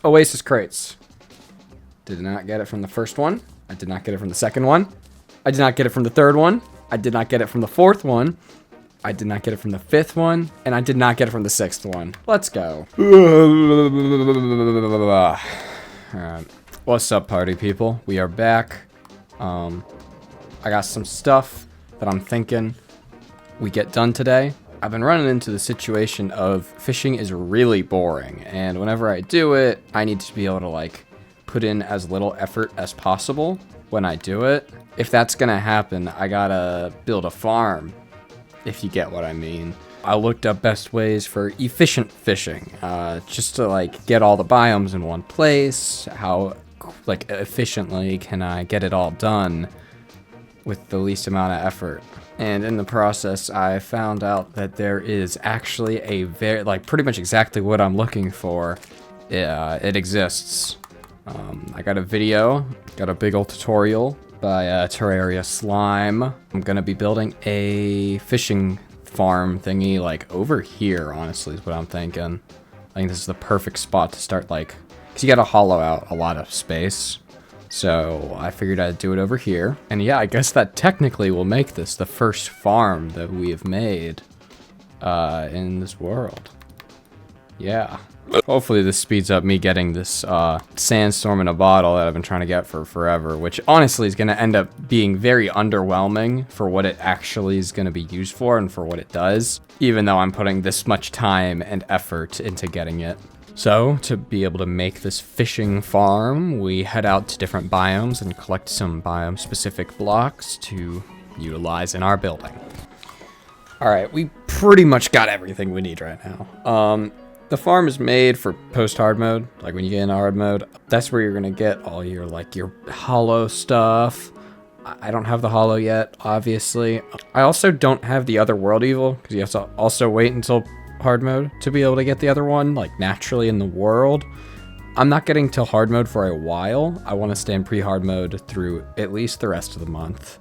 Oasis crates. Did not get it from the first one. I did not get it from the second one. I did not get it from the third one. I did not get it from the fourth one. I did not get it from the fifth one. And I did not get it from the sixth one. Let's go. Alright. What's up, party people? We are back. I got some stuff that I'm thinking we get done today. I've been running into the situation of fishing is really boring. And whenever I do it, I need to be able to, like, put in as little effort as possible when I do it. If that's gonna happen, I gotta build a farm, if you get what I mean. I looked up best ways for efficient fishing, just to like get all the biomes in one place. How like efficiently can I get it all done with the least amount of effort? And in the process, I found out that there is actually a very, like, pretty much exactly what I'm looking for. It exists. I got a video, got a big old tutorial by Terraria Slime. I'm gonna be building a fishing farm thingy, like, over here, honestly, is what I'm thinking. I think this is the perfect spot to start, like, because you gotta hollow out a lot of space. So I figured I'd do it over here. And yeah, I guess that technically will make this the first farm that we have made in this world. Yeah. Hopefully this speeds up me getting this sandstorm in a bottle that I've been trying to get for forever, which honestly is going to end up being very underwhelming for what it actually is going to be used for and for what it does, even though I'm putting this much time and effort into getting it. So, to be able to make this fishing farm, we head out to different biomes and collect some biome-specific blocks to utilize in our building. Alright, we pretty much got everything we need right now. The farm is made for post-hard mode, like when you get in hard mode. That's where you're gonna get all your, like, your hollow stuff. I don't have the hollow yet, obviously. I also don't have the other world evil, because you have to also wait until hard mode to be able to get the other one, like, naturally in the world. I'm not getting till hard mode for a while. I want to stay in pre-hard mode through at least the rest of the month.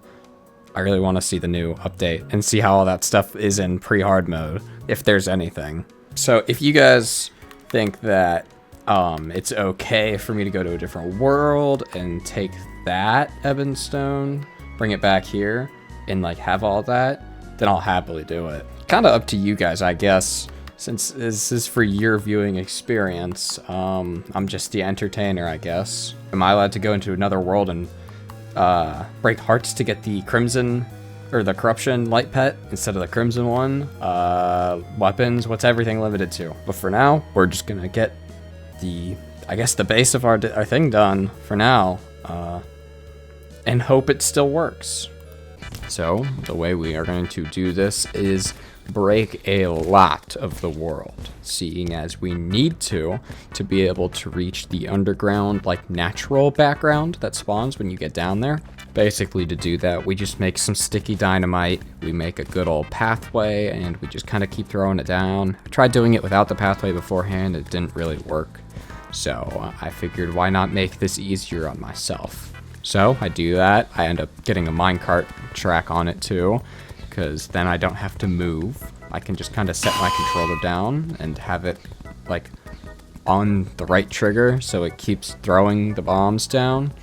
I really want to see the new update and see how all that stuff is in pre-hard mode, if there's anything. So if you guys think that it's okay for me to go to a different world and take that Ebonstone, bring it back here, and like have all that, then I'll happily do it. Kind of up to you guys, I guess, since this is for your viewing experience. I'm just the entertainer, I guess. Am I allowed to go into another world and break hearts to get the crimson or the corruption light pet instead of the crimson one? Weapons, what's everything limited to? But for now, we're just gonna get the, I guess, the base of our thing done for now, and hope it still works. So the way we are going to do this is break a lot of the world, seeing as we need to be able to reach the underground, like, natural background that spawns when you get down there. Basically, to do that, we just make some sticky dynamite, we make a good old pathway, and we just kind of keep throwing it down. I tried doing it without the pathway beforehand, it didn't really work. So I figured, why not make this easier on myself? So I do that. I end up getting a minecart track on it too, because then I don't have to move. I can just kind of set my controller down and have it, like, on the right trigger so it keeps throwing the bombs down,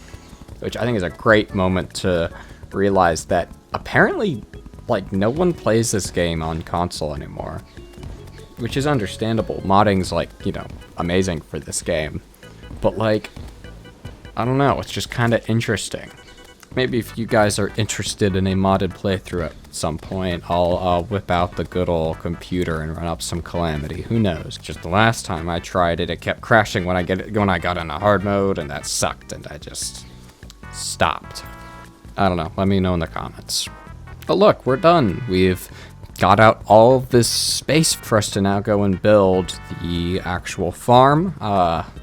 which I think is a great moment to realize that apparently, like, no one plays this game on console anymore, which is understandable. Modding's, like, you know, amazing for this game, but, like, I don't know, it's just kind of interesting. Maybe if you guys are interested in a modded playthrough at some point, I'll whip out the good old computer and run up some Calamity. Who knows? Just the last time I tried it, it kept crashing when I got into hard mode, and that sucked, and I just stopped. I don't know. Let me know in the comments. But look, we're done. We've got out all of this space for us to now go and build the actual farm.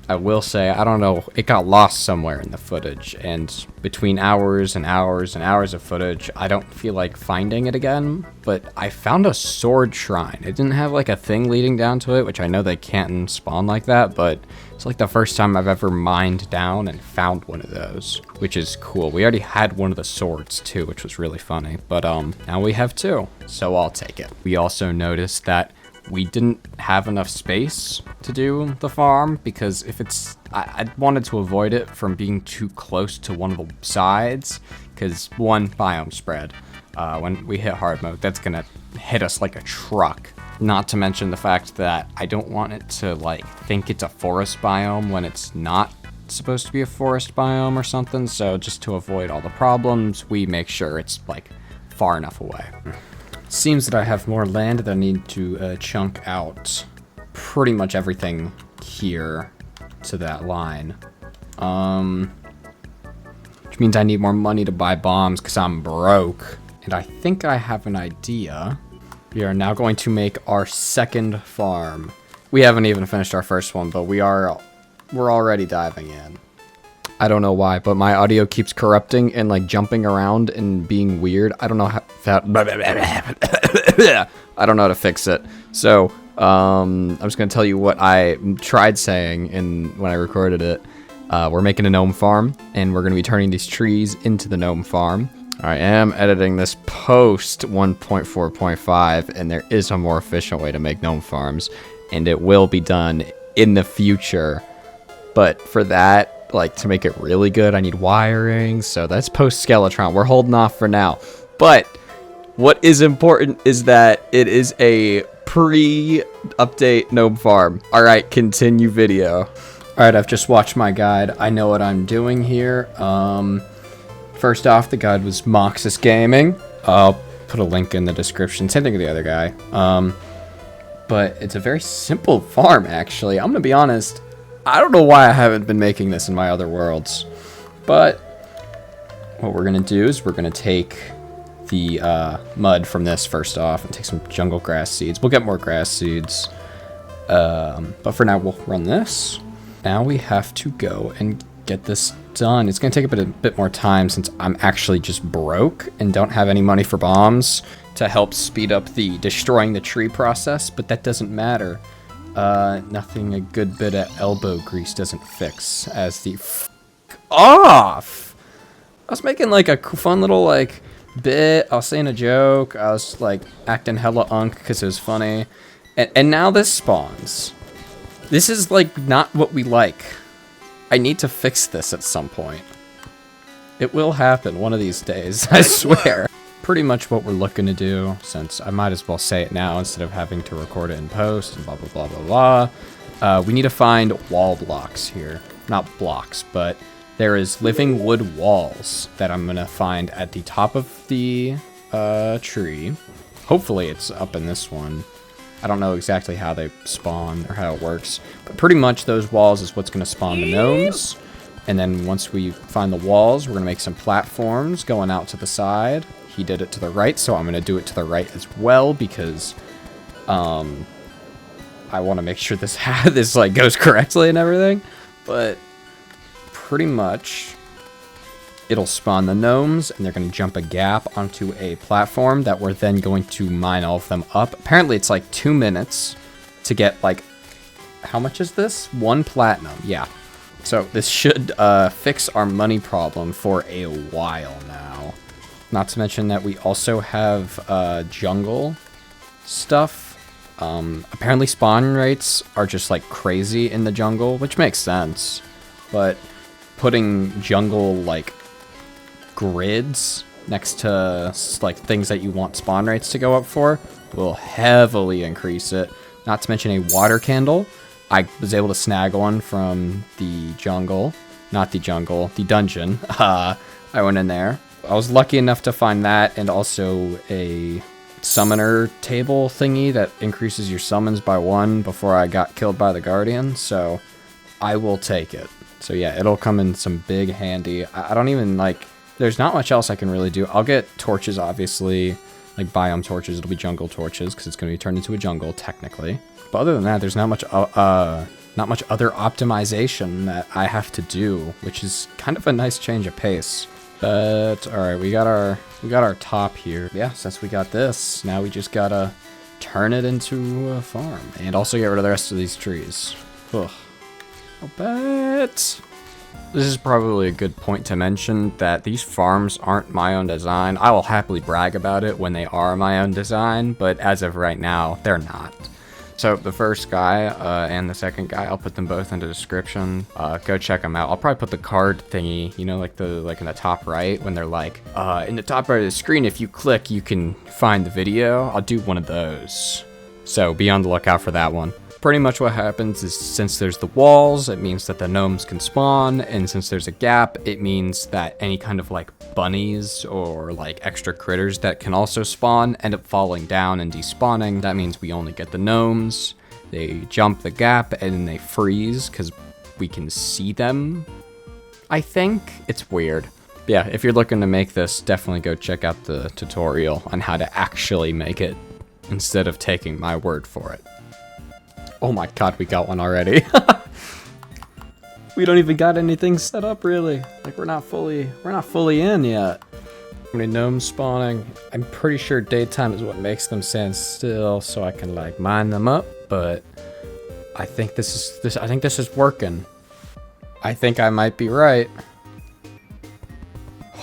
I will say, I don't know, it got lost somewhere in the footage, and between hours and hours and hours of footage, I don't feel like finding it again, but I found a sword shrine. It didn't have like a thing leading down to it, which I know they can't spawn like that, but it's like the first time I've ever mined down and found one of those, which is cool. We already had one of the swords too, which was really funny, but now we have two, so I'll take it. We also noticed that we didn't have enough space to do the farm, because if it's, I wanted to avoid it from being too close to one of the sides, because one, biome spread. When we hit hard mode, that's gonna hit us like a truck. Not to mention the fact that I don't want it to like think it's a forest biome when it's not supposed to be a forest biome or something. So just to avoid all the problems, we make sure it's like far enough away. Seems that I have more land that I need to chunk out pretty much everything here to that line. Which means I need more money to buy bombs because I'm broke. And I think I have an idea. We are now going to make our second farm. We haven't even finished our first one, but we're already diving in. I don't know why, but my audio keeps corrupting and like jumping around and being weird. I don't know how I don't know how to fix it. So I'm just gonna tell you what I tried saying when I recorded it. We're making a gnome farm, and we're gonna be turning these trees into the gnome farm. I am editing this post 1.4.5, and there is a more efficient way to make gnome farms, and it will be done in the future. But for that, like to make it really good, I need wiring, so that's post Skeletron. We're holding off for now. But what is important is that it is a pre-update gnome farm. All right, continue video. All right, I've just watched my guide. I know what I'm doing here. First off, the guide was Moxus Gaming. I'll put a link in the description. Same thing with the other guy. But it's a very simple farm, actually. I'm gonna be honest. I don't know why I haven't been making this in my other worlds. But what we're gonna do is we're gonna take the mud from this first off and take some jungle grass seeds. We'll get more grass seeds. But for now, we'll run this. Now we have to go and get this done. It's gonna take a bit more time since I'm actually just broke and don't have any money for bombs to help speed up the destroying the tree process, but that doesn't matter. Nothing a good bit of elbow grease doesn't fix, as the off! I was making like a fun little like bit, I was saying a joke, I was like acting hella unk because it was funny, and now this spawns. This is like not what we like. I need to fix this at some point. It will happen one of these days, I swear. Pretty much what we're looking to do, since I might as well say it now instead of having to record it in post and blah, blah, blah, blah, blah. We need to find wall blocks here. Not blocks, but there is living wood walls that I'm going to find at the top of the tree. Hopefully it's up in this one. I don't know exactly how they spawn or how it works, but pretty much those walls is what's going to spawn the gnomes. And then once we find the walls, we're going to make some platforms going out to the side. He did it to the right, so I'm going to do it to the right as well, because I want to make sure this like goes correctly and everything. But pretty much it'll spawn the gnomes, and they're going to jump a gap onto a platform that we're then going to mine all of them up. Apparently it's like 2 minutes to get like, how much is this? 1 platinum, yeah. So this should fix our money problem for a while now. Not to mention that we also have jungle stuff. Apparently spawn rates are just like crazy in the jungle, which makes sense. But putting jungle like grids next to like things that you want spawn rates to go up for will heavily increase it. Not to mention a water candle. I was able to snag one from the jungle. Not the jungle, the dungeon. I went in there. I was lucky enough to find that, and also a summoner table thingy that increases your summons by 1 before I got killed by the guardian, so I will take it. So yeah, it'll come in some big handy. I don't even like, there's not much else I can really do. I'll get torches, obviously, like biome torches. It'll be jungle torches because it's going to be turned into a jungle technically. But other than that, there's not much other optimization that I have to do, which is kind of a nice change of pace. But all right, we got our top here. Yeah, since we got this, now we just gotta turn it into a farm and also get rid of the rest of these trees. Ugh. I'll bet. This is probably a good point to mention that these farms aren't my own design. I will happily brag about it when they are my own design, but as of right now, they're not. So the first guy and the second guy, I'll put them both in the description. Go check them out. I'll probably put the card thingy, you know, like in the top right when they're like, in the top right of the screen, if you click, you can find the video. I'll do one of those. So be on the lookout for that one. Pretty much what happens is since there's the walls, it means that the gnomes can spawn, and since there's a gap, it means that any kind of like bunnies or like extra critters that can also spawn end up falling down and despawning. That means we only get the gnomes. They jump the gap and then they freeze because we can see them. I think it's weird. Yeah, if you're looking to make this, definitely go check out the tutorial on how to actually make it instead of taking my word for it. Oh my god, we got one already. We don't even got anything set up really. Like we're not fully in yet. How many gnomes spawning? I'm pretty sure daytime is what makes them stand still so I can like mine them up, but I think this is working. I think I might be right.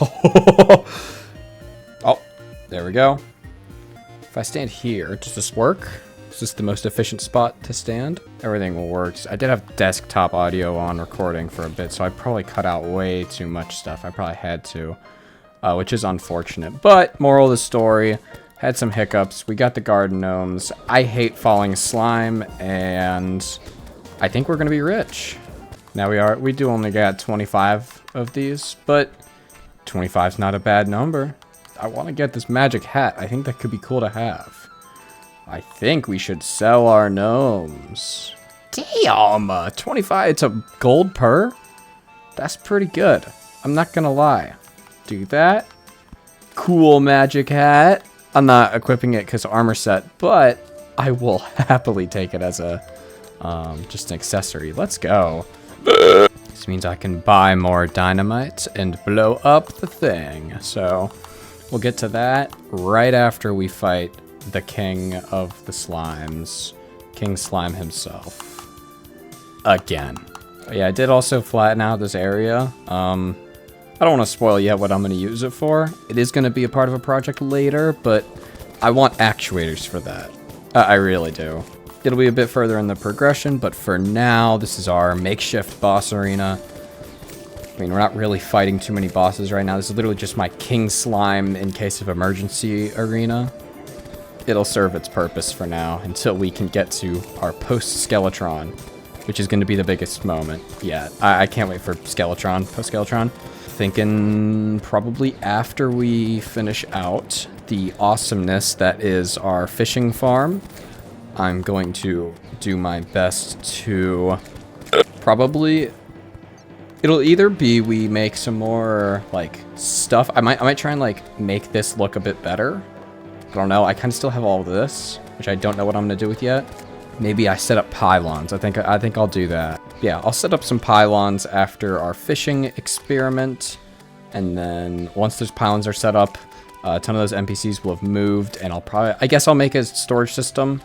Oh, there we go. If I stand here, does this work? Is this the most efficient spot to stand? Everything will work. I did have desktop audio on recording for a bit, so I probably cut out way too much stuff. I probably had to, which is unfortunate. But moral of the story, had some hiccups. We got the garden gnomes. I hate falling slime, and I think we're gonna be rich. Now we do only got 25 of these, but 25 is not a bad number. I want to get this magic hat. I think that could be cool to have. I think we should sell our gnomes. Damn, 25, it's a gold per? That's pretty good. I'm not gonna lie. Do that. Cool magic hat. I'm not equipping it because armor set, but I will happily take it as a, just an accessory. Let's go. This means I can buy more dynamite and blow up the thing. So we'll get to that right after we fight the king of the slimes, King Slime himself. Again. But yeah, I did also flatten out this area. I don't want to spoil yet what I'm going to use it for. It is going to be a part of a project later, but I want actuators for that. I really do. It'll be a bit further in the progression, but for now, this is our makeshift boss arena. I mean, we're not really fighting too many bosses right now. This is literally just my King Slime in case of emergency arena. It'll serve its purpose for now until we can get to our post-Skeletron, which is going to be the biggest moment yet. I can't wait for Skeletron, post-Skeletron. Thinking probably after we finish out the awesomeness that is our fishing farm, I'm going to do my best to probably... It'll either be we make some more, like, stuff. I might try and, like, make this look a bit better. I don't know. I kind of still have all of this, which I don't know what I'm going to do with yet. Maybe I set up pylons. I think I'll do that. Yeah, I'll set up some pylons after our fishing experiment. And then once those pylons are set up, a ton of those NPCs will have moved. And I guess I'll make a storage system.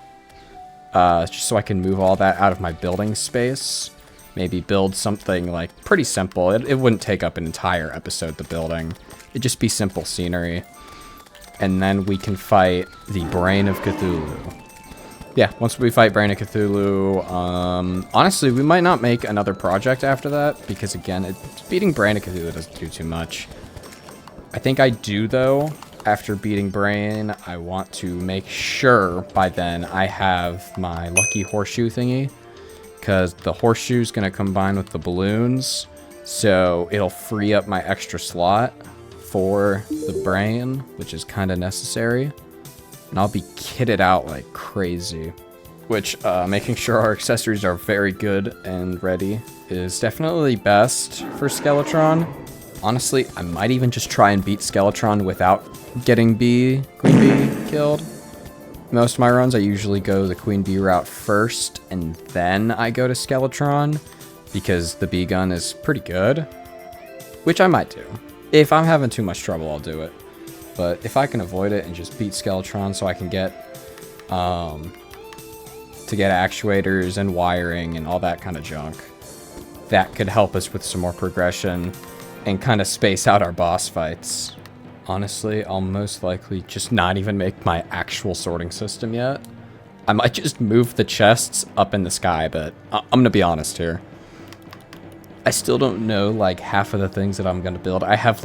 Just so I can move all that out of my building space. Maybe build something like pretty simple. It wouldn't take up an entire episode, the building. It'd just be simple scenery. And then we can fight the Brain of Cthulhu. Yeah, once we fight Brain of Cthulhu, honestly, we might not make another project after that, because again, beating Brain of Cthulhu doesn't do too much. I think I do, though. After beating Brain, I want to make sure by then I have my lucky horseshoe thingy, because the horseshoe is going to combine with the balloons, so it'll free up my extra slot for the Brain, which is kind of necessary. And I'll be kitted out like crazy, which making sure our accessories are very good and ready is definitely best for Skeletron. Honestly, I might even just try and beat Skeletron without getting Queen Bee killed. Most of my runs, I usually go the Queen Bee route first, and then I go to Skeletron, because the bee gun is pretty good, which I might do. If I'm having too much trouble, I'll do it. But if I can avoid it and just beat Skeletron so I can get, to get actuators and wiring and all that kind of junk, that could help us with some more progression and kind of space out our boss fights. Honestly, I'll most likely just not even make my actual sorting system yet. I might just move the chests up in the sky, but I'm gonna be honest here. I still don't know, like, half of the things that I'm gonna build. I have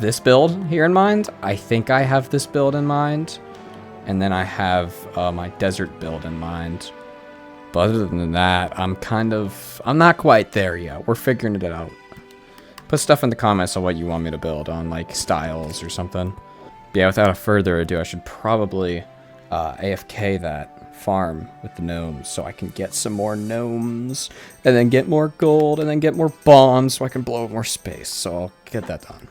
this build here in mind. I think I have this build in mind. And then I have my desert build in mind. But other than that, I'm not quite there yet. We're figuring it out. Put stuff in the comments on what you want me to build on, like styles or something. But yeah, without further ado, I should probably AFK that farm with the gnomes so I can get some more gnomes and then get more gold and then get more bombs so I can blow up more space. So I'll get that done.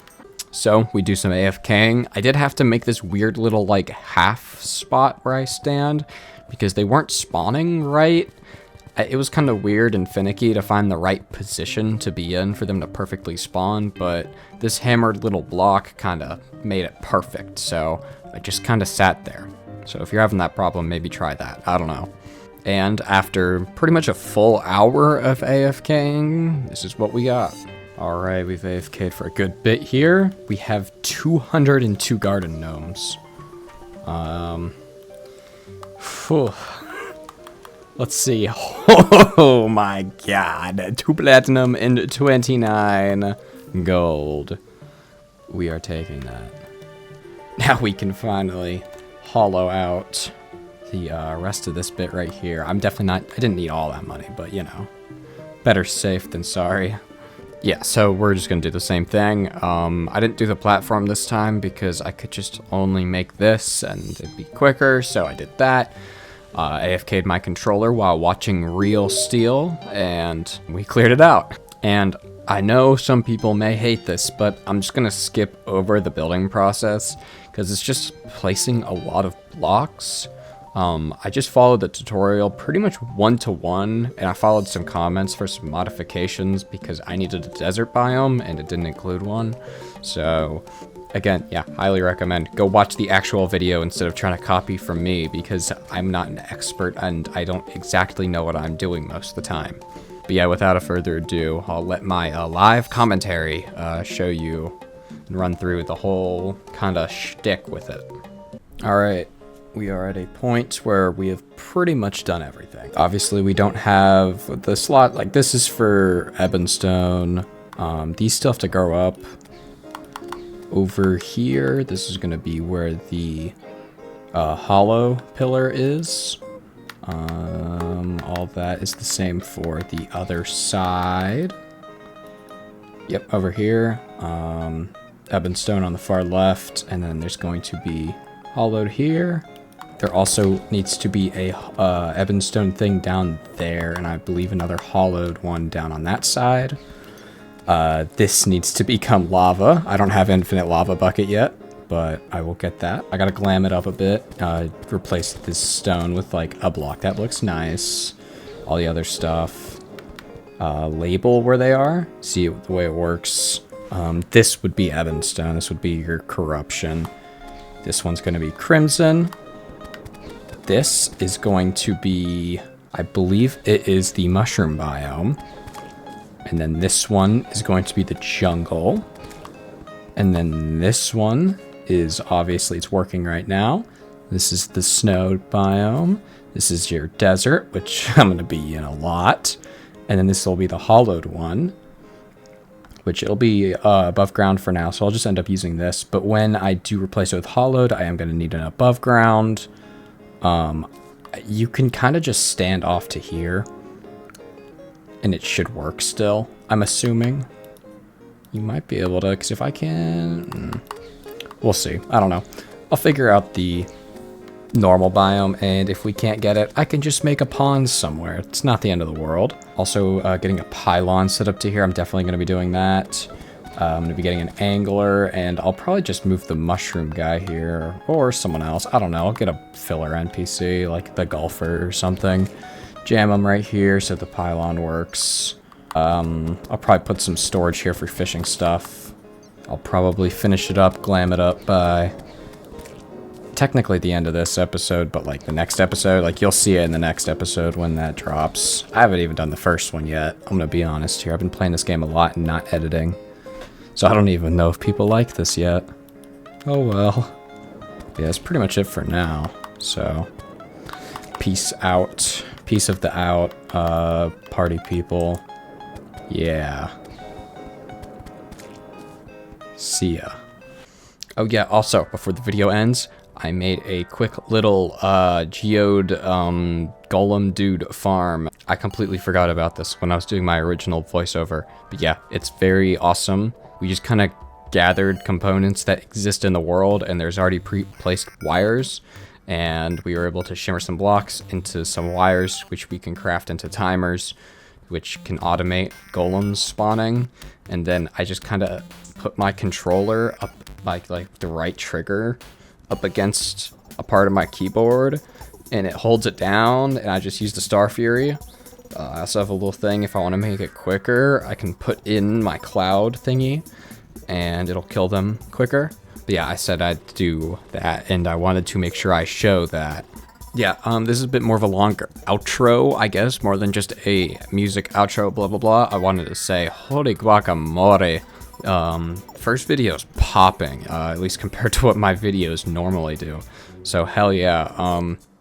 So we do some AFKing. I did have to make this weird little like half spot where I stand because they weren't spawning right. It was kind of weird and finicky to find the right position to be in for them to perfectly spawn, but this hammered little block kind of made it perfect. So I just kind of sat there. So if you're having that problem, maybe try that. I don't know. And after pretty much a full hour of AFKing, this is what we got. All right, we've AFK'd for a good bit here. We have 202 garden gnomes. Let's see. Oh my god. 2 platinum and 29 gold. We are taking that. Now we can finally hollow out the rest of this bit right here. I'm definitely not, I didn't need all that money, but you know, better safe than sorry. Yeah, so we're just gonna do the same thing. I didn't do the platform this time because I could just only make this and it'd be quicker, so I did that. AFK'd my controller while watching Real Steel, and we cleared it out. And I know some people may hate this, but I'm just gonna skip over the building process because it's just placing a lot of blocks. I just followed the tutorial pretty much 1-to-1, and I followed some comments for some modifications because I needed a desert biome and it didn't include one. So again, yeah, highly recommend. Go watch the actual video instead of trying to copy from me because I'm not an expert and I don't exactly know what I'm doing most of the time. But yeah, without further ado, I'll let my live commentary show you and run through the whole kind of shtick with it. All right. We are at a point where we have pretty much done everything. Obviously, we don't have the slot, like this is for Ebonstone. These still have to grow up. Over here, this is gonna be where the hollow pillar is. All that is the same for the other side. Yep, over here. Ebonstone on the far left, and then there's going to be hollowed here. There also needs to be a Ebonstone thing down there, and I believe another hollowed one down on that side. This needs to become lava. I don't have infinite lava bucket yet, but I will get that. I gotta glam it up a bit. Replace this stone with like a block. That looks nice. All the other stuff. Label where they are. See the way it works. This would be Ebonstone. This would be your corruption. This one's gonna be crimson. This is going to be, I believe it is the mushroom biome. And then this one is going to be the jungle. And then this one is, obviously it's working right now. This is the snow biome. This is your desert, which I'm going to be in a lot. And then this will be the hollowed one, which it'll be above ground for now. So I'll just end up using this. But when I do replace it with hollowed, I am going to need an above ground. You can kind of just stand off to here and it should work still, I'm assuming. You might be able to, because if I can, we'll see. I don't know. I'll figure out the normal biome, and if we can't get it, I can just make a pond somewhere. It's not the end of the world. Also, getting a pylon set up to here, I'm definitely going to be doing that. I'm going to be getting an angler, and I'll probably just move the mushroom guy here, or someone else. I don't know. I'll get a filler NPC, like the golfer or something. Jam them right here so the pylon works. I'll probably put some storage here for fishing stuff. I'll probably finish it up, glam it up by technically the end of this episode, but like the next episode, like you'll see it in the next episode when that drops. I haven't even done the first one yet. I'm going to be honest here. I've been playing this game a lot and not editing. So I don't even know if people like this yet. Oh well. Yeah, that's pretty much it for now. So Peace out. Peace of the out, party people. Yeah. See ya. Oh yeah, also, before the video ends, I made a quick little, geode, golem dude farm. I completely forgot about this when I was doing my original voiceover. But yeah, it's very awesome. We just kind of gathered components that exist in the world, and there's already pre-placed wires. And we were able to shimmer some blocks into some wires, which we can craft into timers, which can automate golems spawning. And then I just kind of put my controller up by like the right trigger up against a part of my keyboard, and it holds it down, and I just use the Star Fury. I also have a little thing, if I want to make it quicker, I can put in my cloud thingy, and it'll kill them quicker. But yeah, I said I'd do that, and I wanted to make sure I show that. Yeah, this is a bit more of a longer outro, I guess, more than just a music outro, blah, blah, blah. I wanted to say, holy guacamole. First video's popping, at least compared to what my videos normally do. So hell yeah.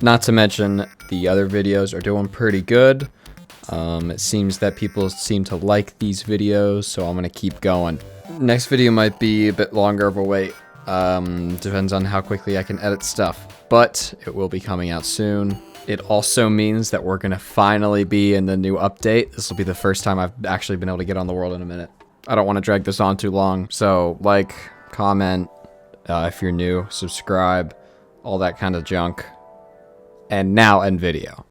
Not to mention the other videos are doing pretty good. It seems that people seem to like these videos, so I'm gonna keep going. Next video might be a bit longer of a wait. Depends on how quickly I can edit stuff, but it will be coming out soon. It also means that we're gonna finally be in the new update. This will be the first time I've actually been able to get on the world in a minute. I don't want to drag this on too long, so like, comment, if you're new, subscribe, all that kind of junk. And now end video.